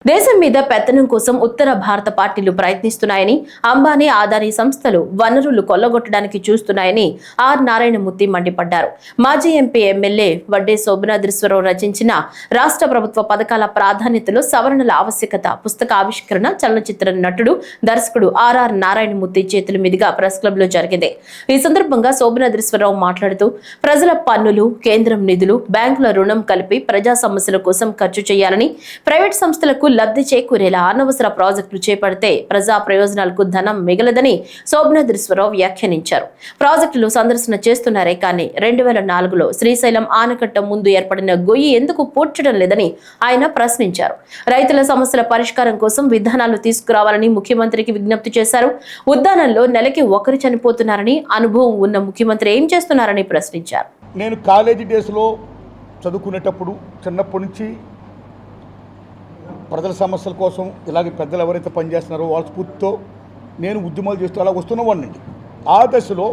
దేశం మీద పెత్తనం కోసం ఉత్తర భారత పార్టీలు ప్రయత్నిస్తున్నాయని, అంబానీ, అదానీ సంస్థలు వనరులు కొల్లగొట్టడానికి చూస్తున్నాయని ఆర్ నారాయణమూర్తి మండిపడ్డారు. మాజీ ఎంపీ ఎమ్మెల్యే వడ్డే శోభనాద్రీశ్వరరావు రచించిన రాష్ట్ర ప్రభుత్వ పథకాల ప్రాధాన్యతలో సవరణల ఆవశ్యకత పుస్తక ఆవిష్కరణ చలనచిత్ర నటుడు, దర్శకుడు ఆర్ నారాయణమూర్తి చేతుల మీదుగా ప్రెస్ క్లబ్ లో జరిగింది. ఈ సందర్భంగా శోభనాద్రీశ్వరరావు మాట్లాడుతూ, ప్రజల పన్నులు, కేంద్రం నిధులు, బ్యాంకుల రుణం కలిపి ప్రజా సమస్యల కోసం ఖర్చు చేయాలని, ప్రైవేట్ సంస్థలకు లబ్ధి చేకూరేలా అనవసర ప్రాజెక్టులు చేపడితే ప్రజా ప్రయోజనాలకు ధనం మిగలదని శోభనాద్రీశ్వరరావు వ్యాఖ్యానించారు. ప్రాజెక్టులు సందర్శన చేస్తున్నారే కానీ 2004లో శ్రీశైలం ఆనకట్ట ముందు ఏర్పడిన గొయ్యి ఎందుకు పూడ్చడం లేదని ఆయన ప్రశ్నించారు. రైతుల సమస్యల పరిష్కారం కోసం విధానాలు తీసుకురావాలని ముఖ్యమంత్రికి విజ్ఞప్తి చేశారు. ఉద్దానంలో నెలకి ఒకరు చనిపోతున్నారని, అనుభవం ఉన్న ముఖ్యమంత్రి ఏం చేస్తున్నారని ప్రశ్నించారు. నేను కాలేజీ డేస్లో చదువుకునేటప్పుడు చిన్నప్పటి నుంచి ప్రజల సమస్యల కోసం ఇలాగే పెద్దలు ఎవరైతే పనిచేస్తున్నారో వాళ్ళ స్ఫూర్తితో నేను ఉద్యమాలు చేస్తూ అలా వస్తున్నవాడినండి. ఆ దశలో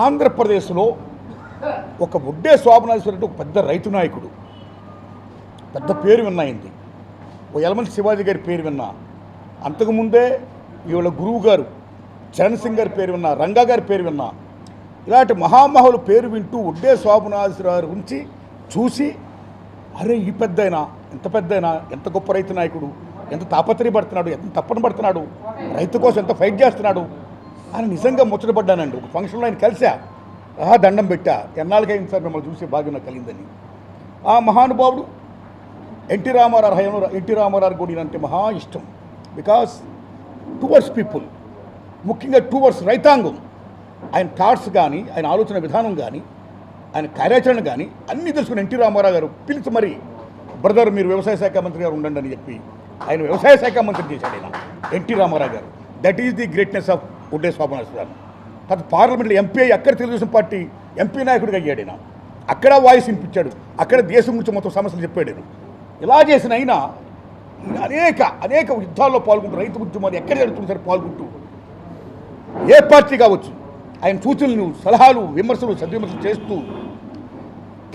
ఆంధ్రప్రదేశ్లో ఒక వడ్డే శోభనాద్రీశ్వరరావు ఒక పెద్ద రైతు నాయకుడు, పెద్ద పేరు విన్నాయింది. ఓ యలమంచి శివాజీ గారి పేరు విన్నా, అంతకుముందే ఇవాళ గురువు గారు చరణ్ సింగ్ గారి పేరు విన్నా, రంగా గారి పేరు విన్నా. ఇలాంటి మహామహుల పేరు వింటూ వడ్డే శోభనాద్రీశ్వరరావు గురించి చూసి, అరే ఈ పెద్దయినా, ఎంత పెద్దయినా, ఎంత గొప్ప రైతు నాయకుడు, ఎంత తాపత్రయపడుతున్నాడు, ఎంత తప్పన పడుతున్నాడు, రైతు కోసం ఎంత ఫైట్ చేస్తున్నాడు అని నిజంగా ముచ్చటపడ్డానండి. ఒక ఫంక్షన్లో ఆయన కలిసా, దండం పెట్టా, ఎన్నాళ్ళకైంది సార్ మిమ్మల్ని చూసి భాగ్యం నాకు కలిగిందని. ఆ మహానుభావుడు ఎన్టీ రామారావు హయాంలో ఎన్టీ రామారావు కూడా అంటే మహా ఇష్టం. బికాస్ టువర్డ్స్ పీపుల్, ముఖ్యంగా టువర్డ్స్ రైతాంగం, ఆయన థాట్స్ కానీ, ఆయన ఆలోచన విధానం కానీ, ఆయన కార్యాచరణ కానీ అన్నీ తెలుసుకుని ఎన్టీ రామారావు గారు పిలిచి మరి, బ్రదర్ మీరు వ్యవసాయ శాఖ మంత్రి గారు ఉండండి అని చెప్పి ఆయన వ్యవసాయ శాఖ మంత్రి చేశాడు ఆయన ఎన్టీ రామారావు గారు. That is the greatness of Vadde Sobhanadreeswararao. తర్వాత పార్లమెంట్లో ఎంపీ అయ్యి అక్కడ తెలుగుదేశం పార్టీ ఎంపీ నాయకుడిగా అయ్యాడు ఆయన. అక్కడ వాయిస్ వినిపించాడు, అక్కడ దేశం గురించి మొత్తం సమస్యలు చెప్పాడు ఆయన. ఇలా చేసిన అయినా అనేక యుద్ధాల్లో పాల్గొంటూ, రైతు ఉద్యమాలు ఎక్కడ జరుగుతుంది సరే పాల్గొంటూ, ఏ పార్టీ కావచ్చు ఆయన సూచనలు, సలహాలు, విమర్శలు, సద్విమర్శలు చేస్తూ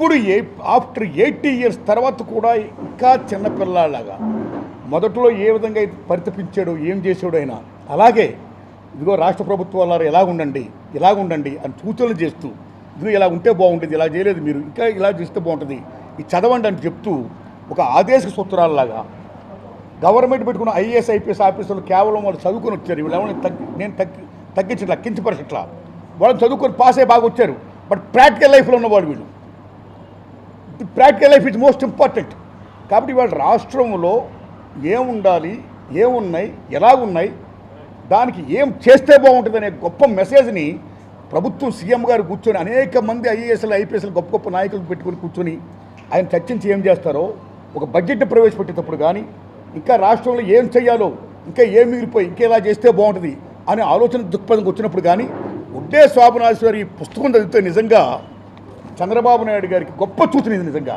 ఇప్పుడు ఆఫ్టర్ 80 years తర్వాత కూడా ఇంకా చిన్నపిల్లలాగా మొదట్లో ఏ విధంగా అయితే పరితపించాడో, ఏం చేసాడో అయినా అలాగే ఇదిగో రాష్ట్ర ప్రభుత్వాలు ఇలాగుండండి అని సూచనలు చేస్తూ, ఇదిగో ఇలా ఉంటే బాగుంటుంది, ఇలా చేయలేదు మీరు, ఇంకా ఇలా చేస్తే బాగుంటుంది, ఇది చదవండి అని చెప్తూ ఒక ఆదేశ సూత్రాలలాగా గవర్నమెంట్ పెట్టుకున్న IAS IPS ఆఫీసర్లు కేవలం వాళ్ళు చదువుకొని వచ్చారు. వీళ్ళు నేను తగ్గించట్లా, కించపరచట్లా, వాళ్ళు చదువుకొని పాస్ అయ్యి బాగా వచ్చారు. బట్ ప్రాక్టికల్ లైఫ్లో ఉన్నవాళ్ళు వీళ్ళు. Practical life is most important. కాబట్టి వాళ్ళ రాష్ట్రంలో ఏముండాలి, ఏమున్నాయి, ఎలాగున్నాయి, దానికి ఏం చేస్తే బాగుంటుంది అనే గొప్ప మెసేజ్ని ప్రభుత్వం సీఎం గారు కూర్చొని అనేక మంది IASలు IPSలు గొప్ప నాయకులు పెట్టుకొని కూర్చొని ఆయన చర్చించి ఏం చేస్తారో, ఒక బడ్జెట్ని ప్రవేశపెట్టేటప్పుడు కానీ, ఇంకా రాష్ట్రంలో ఏం చేయాలో, ఇంకా ఏం మిగిలిపోయి ఇంకా ఇలా చేస్తే బాగుంటుంది అనే ఆలోచన దృక్పథంకి వచ్చినప్పుడు కానీ వడ్డే శోభనాద్రీశ్వరరావు ఈ పుస్తకం చదివితే నిజంగా చంద్రబాబు నాయుడు గారికి గొప్ప సూచన ఇది నిజంగా.